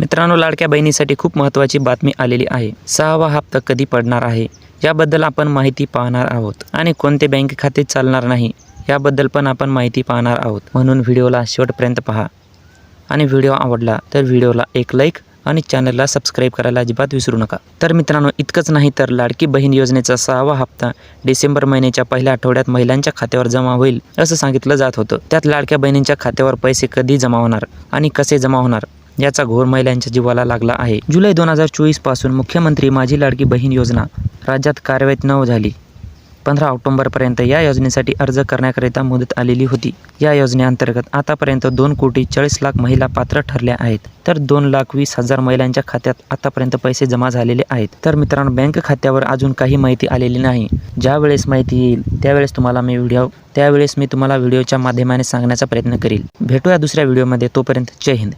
मित्रांनो, लाडक्या बहिणीसाठी खूप महत्त्वाची बातमी आलेली आहे। 6वा हप्ता कधी पडणार आहे याबद्दल आपण माहिती पाहणार आहोत आणि कोणते बँक खाते चालणार नाही याबद्दल पण आपण माहिती पाहणार आहोत। म्हणून व्हिडिओला शेवटपर्यंत पहा आणि व्हिडिओ आवडला तर व्हिडिओला एक लाईक आणि चॅनलला सबस्क्राईब करायला अजिबात विसरू नका। तर मित्रांनो, इतकंच नाही तर लाडकी बहीण योजनेचा 6वा हप्ता डिसेंबर महिन्याच्या पहिल्या आठवड्यात महिलांच्या खात्यावर जमा होईल असं सांगितलं जात होतं। त्यात लाडक्या बहिणींच्या खात्यावर पैसे कधी जमा होणार आणि कसे जमा होणार याचा घोर महिलांच्या जीवाला लागला आहे। जुलै 2024 पासून मुख्यमंत्री माझी लाडकी बहीण योजना राज्यात कार्यान्वित न झाली। 15 ऑक्टोबरपर्यंत या योजनेसाठी अर्ज करण्याकरिता मुदत आलेली होती। या योजनेअंतर्गत आतापर्यंत 2,40,00,000 महिला पात्र ठरल्या आहेत, तर 2,20,000 महिलांच्या खात्यात आतापर्यंत पैसे जमा झालेले आहेत। तर मित्रांनो, बँक खात्यावर अजून काही माहिती आलेली नाही। ज्यावेळेस माहिती येईल त्यावेळेस मी तुम्हाला व्हिडिओच्या माध्यमाने सांगण्याचा प्रयत्न करील। भेटूया दुसऱ्या व्हिडिओमध्ये, तोपर्यंत जय हिंद।